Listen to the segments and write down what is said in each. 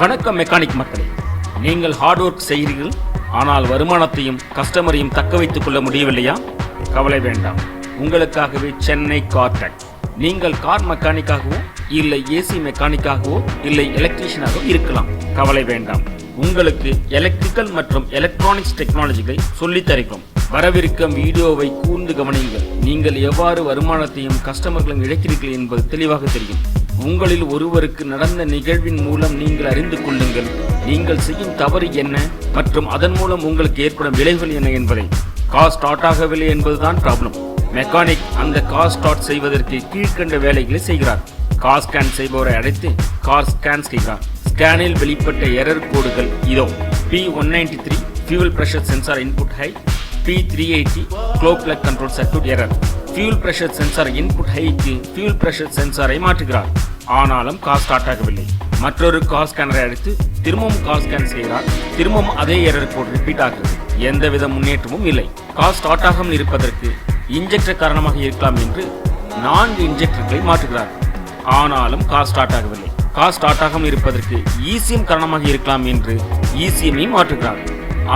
வணக்கம் மெக்கானிக் மக்களே, நீங்கள் ஹார்ட் ஒர்க் செய்கிறீர்கள், ஆனால் வருமானத்தையும் கஸ்டமரையும் தக்க வைத்துக் கொள்ள முடியவில்லையா? கவலை வேண்டாம், உங்களுக்காகவே சென்னை கார்-டெக். நீங்கள் கார் மெக்கானிக்காகவோ இல்லை ஏசி மெக்கானிக்காகவோ இல்லை எலக்ட்ரீஷியனாகவோ இருக்கலாம். கவலை வேண்டாம், உங்களுக்கு எலக்ட்ரிக்கல் மற்றும் எலக்ட்ரானிக்ஸ் டெக்னாலஜிகளை சொல்லித் தருகிறோம். வரவிருக்கும் வீடியோவை கூர்ந்து கவனியுங்கள். நீங்கள் எவ்வாறு வருமானத்தையும் கஸ்டமர்களும் இழக்கிறீர்கள் என்பது தெளிவாக தெரியும். உங்களில் ஒருவருக்கு நடந்த நிகழ்வின் மூலம் நீங்கள் அறிந்து கொள்ளுங்கள் நீங்கள் செய்யும் தவறு என்ன மற்றும் அதன் மூலம் உங்களுக்கு ஏற்படும் விளைவுகள் என்ன என்பதை. கார் ஸ்டார்ட் ஆகவில்லை என்பதுதான் ப்ராப்ளம். மெக்கானிக் அந்த கார் ஸ்டார்ட் செய்வதற்கு கீழ்கண்ட வேலைகளை செய்கிறார். கார் ஸ்கேன் செய்பவரை அழைத்து கார் ஸ்கேன் செய்கிறார். ஸ்கேனில் வெளிப்பட்ட எரர் கோடுகள் இதோ: P193 fuel pressure sensor input high, P380 glow plug control circuit error. Fuel pressure sensor input haiku fuel pressure சென்சாரை மாற்றுகிறார். ஆனாலும் கார் ஸ்டார்ட் ஆகவில்லை. மற்றொரு கார் ஸ்கேனரை அழைத்து திரும்பவும் கார் ஸ்கேன் செய்கிறார். திரும்பவும் அதே எரர் கோட் ரிப்பீட் ஆகிறது. எந்தவித முன்னேற்றமும் இல்லை. கார் ஸ்டார்ட் ஆகாமல் இருப்பதற்கு இன்ஜெக்டர் காரணமாக இருக்கலாம் என்று 4 இன்ஜெக்டர்களை மாற்றுகிறார். ஆனாலும் கார் ஸ்டார்ட் ஆகவில்லை. கார் ஸ்டார்ட் ஆகாமல் இருப்பதற்கு இசிஎம் காரணமாக இருக்கலாம் என்று இசிஎம்ஐ மாற்றுகிறார்.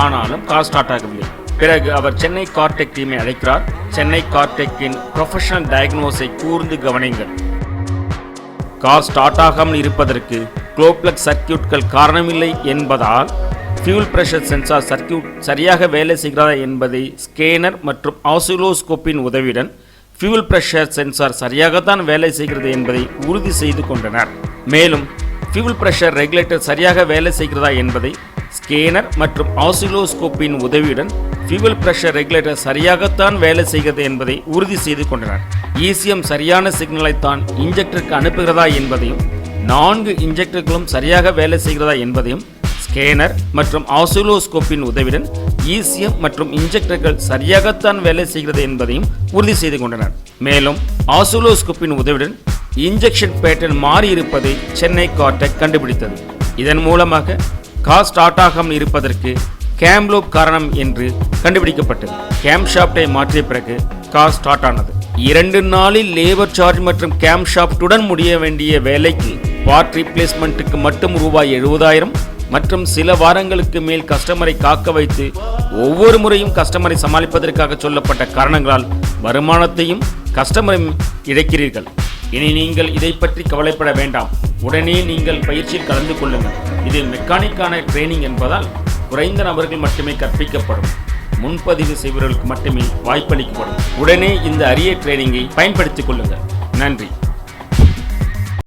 ஆனாலும் கார் ஸ்டார்ட் ஆகவில்லை. பிறகு அவர் சென்னை கார்-டெக் டீமை அழைக்கிறார். சென்னை கார்-டெக்கின் ப்ரொஃபஷனல் டயக்னோஸை கூர்ந்து கவனிங்கள். கார் ஸ்டார்ட் ஆகாமல் இருப்பதற்கு க்ளோ பிளக் சர்க்கியூட்கள் காரணமில்லை என்பதால் ஃபியூல் பிரஷர் சென்சார் சர்க்கியூட் சரியாக வேலை செய்கிறதா என்பதை ஸ்கேனர் மற்றும் ஆசிலோஸ்கோப்பின் உதவியுடன் ஃபியூல் பிரஷர் சென்சார் சரியாகத்தான் வேலை செய்கிறது என்பதை உறுதி செய்து கொண்டனர். மேலும் ஃபியூல் பிரஷர் ரெகுலேட்டர் சரியாக வேலை செய்கிறதா என்பதை ஸ்கேனர் மற்றும் ஆசிலோஸ்கோப்பின் உதவியுடன் ஃபியூல் பிரஷர் ரெகுலேட்டர் சரியாகத்தான் வேலை செய்கிறது என்பதை உறுதி செய்து கொண்டனர். இசிஎம் சரியான சிக்னலைத்தான் இன்ஜெக்டருக்கு அனுப்புகிறதா என்பதையும் 4 இன்ஜெக்டர்களும் சரியாக வேலை செய்கிறதா என்பதையும் ஸ்கேனர் மற்றும் ஆசிலோஸ்கோப்பின் உதவியுடன் இசிஎம் மற்றும் இன்ஜெக்டர்கள் சரியாகத்தான் வேலை செய்கிறது என்பதையும் உறுதி செய்து கொண்டனர். மேலும் ஆசிலோஸ்கோப்பின் உதவியுடன் இன்ஜெக்ஷன் பேட்டர்ன் மாறி இருப்பதை சென்னை கார்-டெக் கண்டுபிடித்தது. இதன் மூலமாக கார் ஸ்டார்ட் ஆகாமல் இருப்பதற்கு கேம் லூப் காரணம் என்று கண்டுபிடிக்கப்பட்டது. கேம் ஷாப்டை மாற்றிய பிறகு கார் ஸ்டார்ட் ஆனது. 2 நாளில் லேபர் சார்ஜ் மற்றும் கேம் ஷாப்டுடன் முடிய வேண்டிய வேலைக்கு பார்ட் ரீப்ளேஸ்மெண்ட்டுக்கு மட்டும் ரூபாய் 70,000 மற்றும் சில வாரங்களுக்கு மேல் கஸ்டமரை காக்க வைத்து ஒவ்வொரு முறையும் கஸ்டமரை சமாளிப்பதற்காக சொல்லப்பட்ட காரணங்களால் வருமானத்தையும் கஸ்டமரையும் இழக்கிறீர்கள். இனி நீங்கள் இதை பற்றி கவலைப்பட வேண்டாம். உடனே நீங்கள் பயிற்சியில் கலந்து கொள்ளுங்கள். இது மெக்கானிக்கான ட்ரைனிங் என்பதால் குறைந்த நபர்கள் மட்டுமே கற்பிக்கப்படும். முன்பதிவு செய்பவர்களுக்கு மட்டுமே வாய்ப்பளிக்கப்படும். உடனே இந்த அரிய ட்ரைனிங்கை பயன்படுத்திக் கொள்ளுங்கள். நன்றி.